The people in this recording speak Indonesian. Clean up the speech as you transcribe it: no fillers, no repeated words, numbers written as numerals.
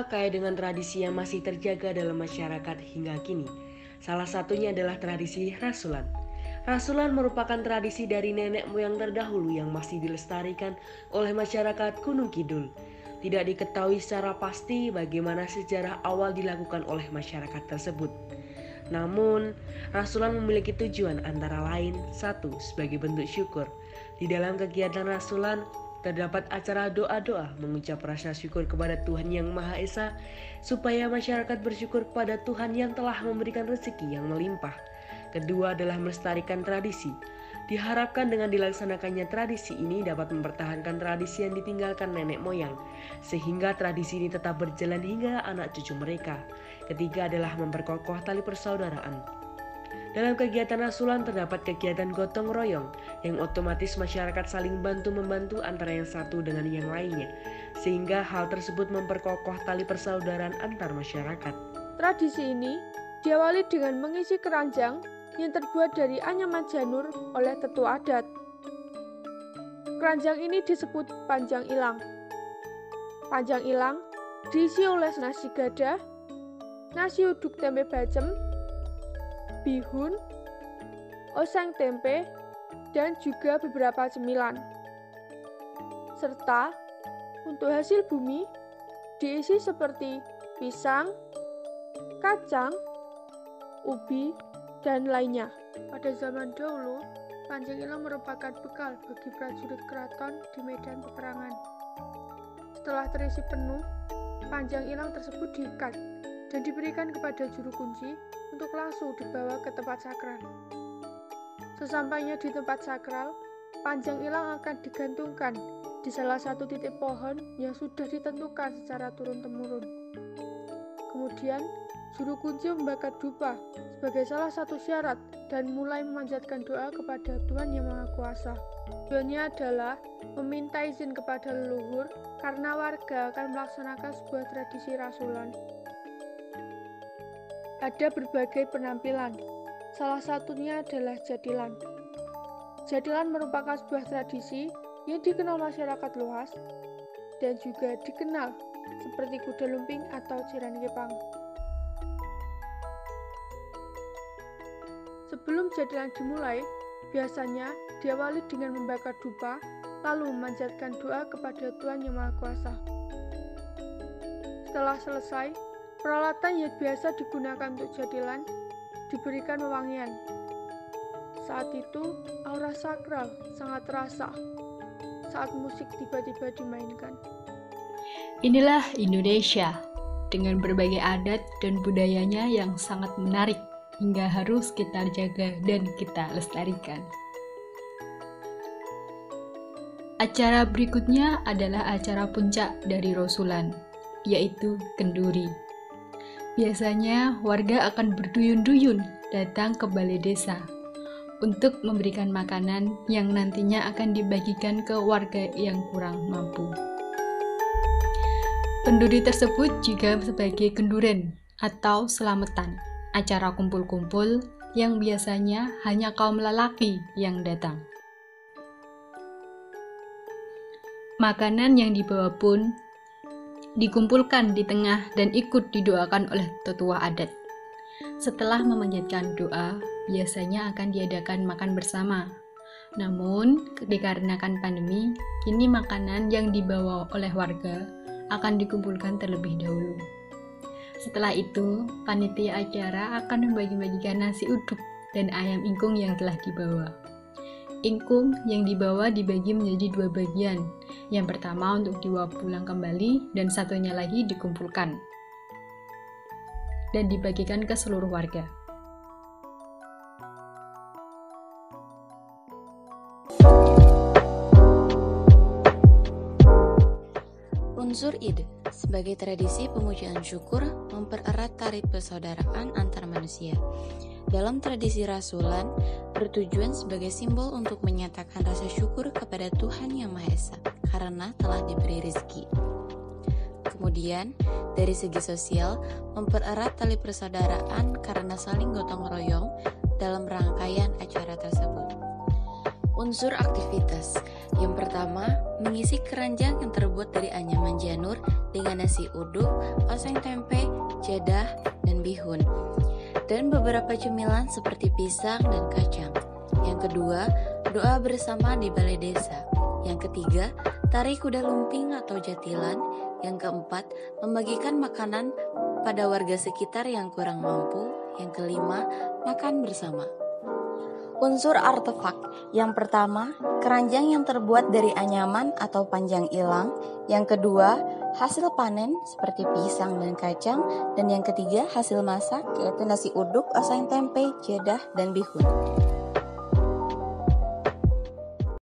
kedua, kaya dengan tradisi yang masih terjaga dalam masyarakat hingga kini. Salah satunya adalah tradisi rasulan. Rasulan merupakan tradisi dari nenek moyang terdahulu yang masih dilestarikan oleh masyarakat Gunung Kidul. Tidak diketahui secara pasti bagaimana sejarah awal dilakukan oleh masyarakat tersebut. Namun, rasulan memiliki tujuan antara lain: satu, sebagai bentuk syukur. Di dalam kegiatan rasulan, terdapat acara doa-doa mengucap rasa syukur kepada Tuhan Yang Maha Esa, supaya masyarakat bersyukur kepada Tuhan yang telah memberikan rezeki yang melimpah. Kedua adalah melestarikan tradisi. Diharapkan dengan dilaksanakannya tradisi ini dapat mempertahankan tradisi yang ditinggalkan nenek moyang, sehingga tradisi ini tetap berjalan hingga anak cucu mereka. Ketiga adalah memperkokoh tali persaudaraan. Dalam kegiatan rasulan terdapat kegiatan gotong royong yang otomatis masyarakat saling bantu-membantu antara yang satu dengan yang lainnya, sehingga hal tersebut memperkokoh tali persaudaraan antar masyarakat. Tradisi ini diawali dengan mengisi keranjang yang terbuat dari anyaman janur oleh tetua adat. Keranjang ini disebut panjang ilang. Panjang ilang diisi oleh nasi gada, nasi uduk tempe bacem, bihun, oseng tempe, dan juga beberapa cemilan. Serta untuk hasil bumi diisi seperti pisang, kacang, ubi, dan lainnya. Pada zaman dahulu, panjang ilang merupakan bekal bagi prajurit keraton di medan peperangan. Setelah terisi penuh, panjang ilang tersebut diikat dan diberikan kepada juru kunci untuk langsung dibawa ke tempat sakral. Sesampainya di tempat sakral, panjang ilang akan digantungkan di salah satu titik pohon yang sudah ditentukan secara turun-temurun. Kemudian, juru kunci membakar dupa sebagai salah satu syarat dan mulai memanjatkan doa kepada Tuhan Yang Maha Kuasa. Tujuannya adalah meminta izin kepada leluhur karena warga akan melaksanakan sebuah tradisi rasulan. Ada berbagai penampilan, salah satunya adalah jadilan. Jadilan merupakan sebuah tradisi yang dikenal masyarakat luas dan juga dikenal seperti kuda lumping atau jiran kepang. Sebelum jadilan dimulai, biasanya diawali dengan membakar dupa, lalu memanjatkan doa kepada Tuhan Yang Maha Kuasa. Setelah selesai, peralatan yang biasa digunakan untuk jadilan diberikan wewangian. Saat itu, aura sakral sangat terasa saat musik tiba-tiba dimainkan. Inilah Indonesia, dengan berbagai adat dan budayanya yang sangat menarik, hingga harus kita jaga dan kita lestarikan. Acara berikutnya adalah acara puncak dari Rasulan, yaitu kenduri. Biasanya warga akan berduyun-duyun datang ke balai desa untuk memberikan makanan yang nantinya akan dibagikan ke warga yang kurang mampu. Kenduri tersebut juga sebagai kenduren atau selamatan, acara kumpul-kumpul yang biasanya hanya kaum lelaki yang datang. Makanan yang dibawa pun dikumpulkan di tengah dan ikut didoakan oleh tetua adat. Setelah memanjatkan doa, biasanya akan diadakan makan bersama. Namun, dikarenakan pandemi, kini makanan yang dibawa oleh warga akan dikumpulkan terlebih dahulu. Setelah itu, panitia acara akan membagi-bagikan nasi uduk dan ayam ingkung yang telah dibawa. Ingkung yang dibawa dibagi menjadi 2 bagian. Yang pertama untuk dibawa pulang kembali dan satunya lagi dikumpulkan dan dibagikan ke seluruh warga. Unsur ide sebagai tradisi pemujaan syukur mempererat tali persaudaraan antar manusia. Dalam tradisi rasulan, bertujuan sebagai simbol untuk menyatakan rasa syukur kepada Tuhan Yang Maha Esa karena telah diberi rezeki. Kemudian, dari segi sosial, mempererat tali persaudaraan karena saling gotong royong dalam rangkaian acara tersebut. Unsur aktivitas. Yang pertama, mengisi keranjang yang terbuat dari anyaman janur dengan nasi uduk, oseng tempe, jadah, dan bihun. Dan beberapa cemilan seperti pisang dan kacang. Yang kedua, doa bersama di balai desa. Yang ketiga, tari kuda lumping atau jatilan. Yang keempat, membagikan makanan pada warga sekitar yang kurang mampu. Yang kelima, makan bersama. Unsur artefak. Yang pertama, keranjang yang terbuat dari anyaman atau panjang ilang. Yang kedua, hasil panen seperti pisang dan kacang. Dan yang ketiga, hasil masak yaitu nasi uduk, oseng tempe, jadah, dan bihun.